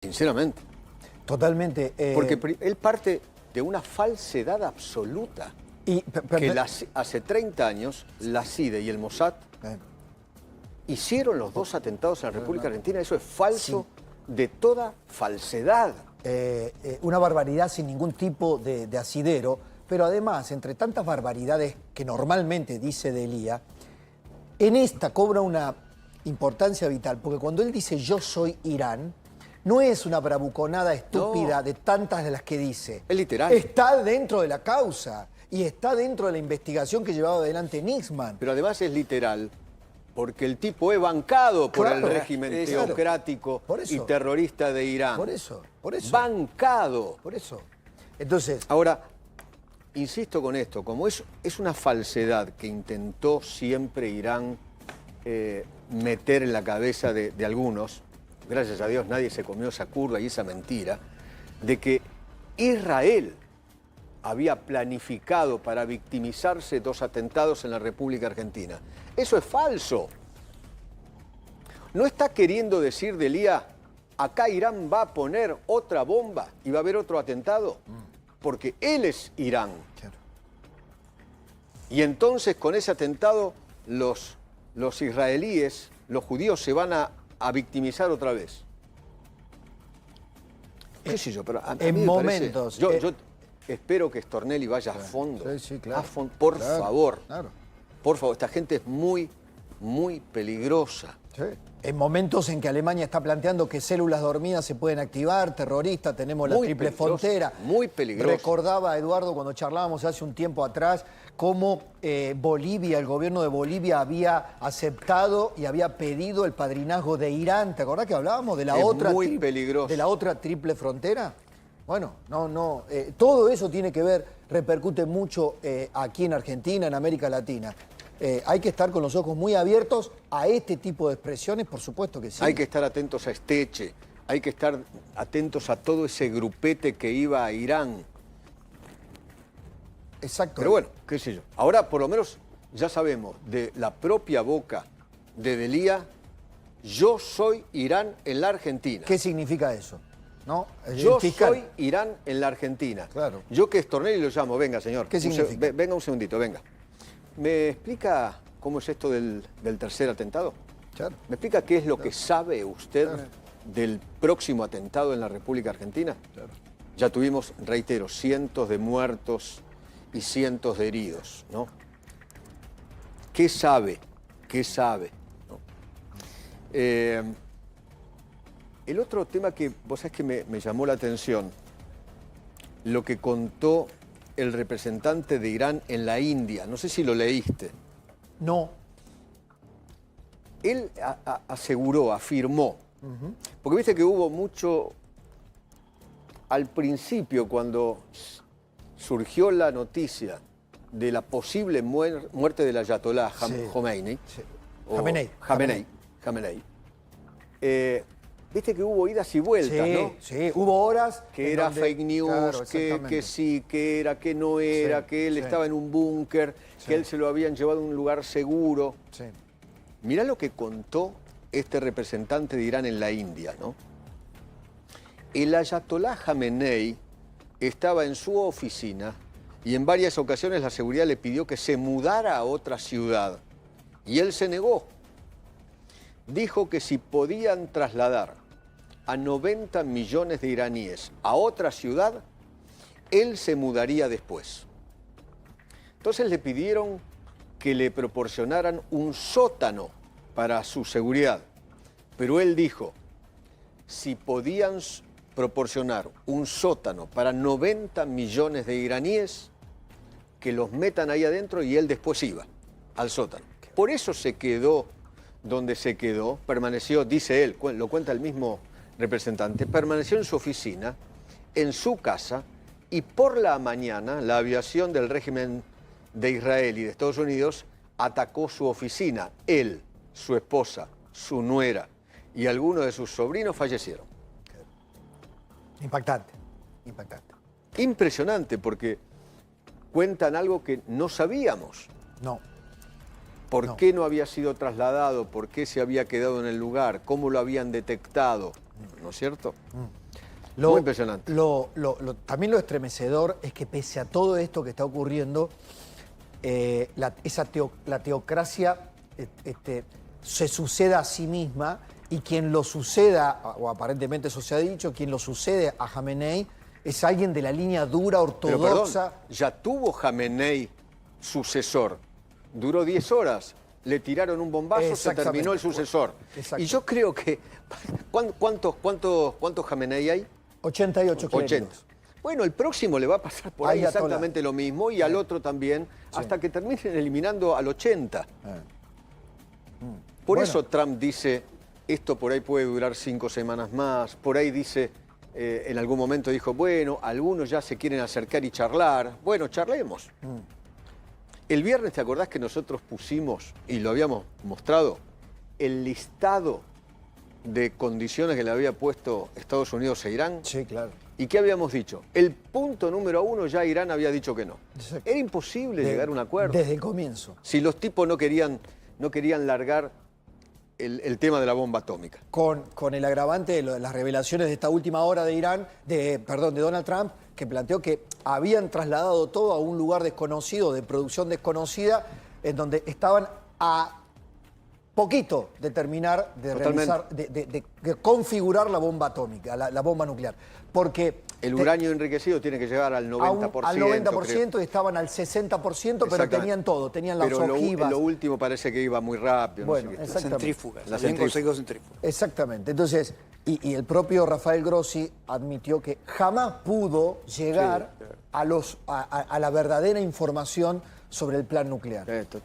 Sinceramente. Totalmente. Porque él parte de una falsedad absoluta. Que hace 30 años la CIDE y el Mossad hicieron los dos atentados en la República Argentina. Eso es falso, de toda falsedad. Una barbaridad sin ningún tipo de asidero, pero además, entre tantas barbaridades que normalmente dice Delia, en esta cobra una importancia vital, porque cuando él dice yo soy Irán, no es una bravuconada estúpida de tantas de las que dice. Es literal. Está dentro de la causa y está dentro de la investigación que llevaba adelante Nixman. Pero además es literal, porque el tipo es bancado por el régimen teocrático y terrorista de Irán. Por eso. Bancado. Por eso. Entonces... Ahora, insisto con esto, como es una falsedad que intentó siempre Irán meter en la cabeza de algunos, gracias a Dios nadie se comió esa curva y esa mentira, de que Israel había planificado para victimizarse 2 atentados en la República Argentina. Eso es falso. ¿No está queriendo decir Delia, acá Irán va a poner otra bomba y va a haber otro atentado? Porque él es Irán. Claro. Y entonces con ese atentado los israelíes, los judíos se van a victimizar otra vez. ¿Qué sé yo? Pero a mí me momentos... Yo espero que Stornelli vaya a fondo. Sí, claro. A fondo, por favor. Claro. Por favor, esta gente es muy, muy peligrosa. Sí. En momentos en que Alemania está planteando que células dormidas se pueden activar, terroristas, tenemos la triple frontera. Muy peligroso. Recordaba, Eduardo, cuando charlábamos hace un tiempo atrás, cómo Bolivia, el gobierno de Bolivia había aceptado y había pedido el padrinazgo de Irán. ¿Te acordás que hablábamos de la muy peligroso. De la otra triple frontera? Bueno, todo eso tiene que ver, repercute mucho aquí en Argentina, en América Latina. Hay que estar con los ojos muy abiertos a este tipo de expresiones, por supuesto que sí. Hay que estar atentos a Esteche, hay que estar atentos a todo ese grupete que iba a Irán. Exacto. Pero bueno, qué sé yo. Ahora por lo menos ya sabemos de la propia boca de Delia, yo soy Irán en la Argentina. ¿Qué significa eso? ¿No? Yo soy Irán en la Argentina. Claro. Yo que Stornelli lo llamo, venga señor. ¿Qué significa? Venga un segundito, venga. ¿Me explica cómo es esto del tercer atentado? Claro. ¿Me explica qué es lo que sabe usted del próximo atentado en la República Argentina? Claro. Ya tuvimos, reitero, cientos de muertos y cientos de heridos, ¿no? ¿Qué sabe? ¿Qué sabe? ¿No? El otro tema que vos sabés que me llamó la atención, lo que contó el representante de Irán en la India. No sé si lo leíste. No. Él aseguró, afirmó, porque viste que hubo mucho, al principio cuando surgió la noticia de la posible muerte del ayatolá Khomeini, Jamenei, viste que hubo idas y vueltas, ¿no? Sí, hubo horas... Que era fake news, que sí, que era, que no era, que él estaba en un búnker, que él se lo habían llevado a un lugar seguro. Sí. Mirá lo que contó este representante de Irán en la India, ¿no? El ayatolá Jamenei estaba en su oficina y en varias ocasiones la seguridad le pidió que se mudara a otra ciudad. Y él se negó. Dijo que si podían trasladar a 90 millones de iraníes a otra ciudad, él se mudaría después. Entonces le pidieron que le proporcionaran un sótano para su seguridad. Pero él dijo, si podían proporcionar un sótano para 90 millones de iraníes, que los metan ahí adentro y él después iba al sótano. Por eso se quedó donde se quedó, permaneció, dice él, lo cuenta el mismo representante, permaneció en su oficina, en su casa, y por la mañana la aviación del régimen de Israel y de Estados Unidos atacó su oficina. Él, su esposa, su nuera y algunos de sus sobrinos fallecieron. Impactante, impactante. Impresionante, porque cuentan algo que no sabíamos. No. ¿Por qué no había sido trasladado? ¿Por qué se había quedado en el lugar? ¿Cómo lo habían detectado? ¿no es cierto? Lo- Muy impresionante. También lo estremecedor es que pese a todo esto que está ocurriendo, la teocracia se suceda a sí misma y quien lo suceda, o aparentemente eso se ha dicho, quien lo sucede a Jamenei es alguien de la línea dura, Pero ortodoxa. perdón, ya tuvo Jamenei sucesor. Duró 10 horas. Le tiraron un bombazo, se Exactamente. terminó el sucesor. Exacto. Y yo creo que... ¿Cuántos Jamenei hay? 88 clérigos. 80. Bueno, el próximo le va a pasar por ahí Ayatollah. exactamente lo mismo y al otro también, hasta que terminen eliminando al 80. Por Bueno. eso Trump dice, esto por ahí puede durar 5 semanas más. Por ahí dice, en algún momento dijo, bueno, algunos ya se quieren acercar y charlar. Bueno, charlemos. El viernes, ¿te acordás que nosotros pusimos, y lo habíamos mostrado, el listado de condiciones que le había puesto Estados Unidos a Irán? Sí, claro. ¿Y qué habíamos dicho? El punto número 1 ya Irán había dicho que no. Exacto. Era imposible llegar a un acuerdo. Desde el comienzo. Si los tipos no querían largar el tema de la bomba atómica. Con el agravante de las revelaciones de esta última hora de Irán, de Donald Trump, que planteó que habían trasladado todo a un lugar desconocido, de producción desconocida, en donde estaban a poquito de terminar de Totalmente. realizar, de configurar la bomba atómica, la bomba nuclear. Porque El uranio enriquecido tiene que llegar al 90%. al 90% y estaban al 60%, pero Exactamente. tenían todo, tenían las Pero ojivas. lo último parece que iba muy rápido. Bueno, no sé qué. exactamente. Centrífugas. La Habían conseguido centrífugas. Exactamente. Entonces, y el propio Rafael Grossi admitió que jamás pudo llegar a la verdadera información sobre el plan nuclear. Esto.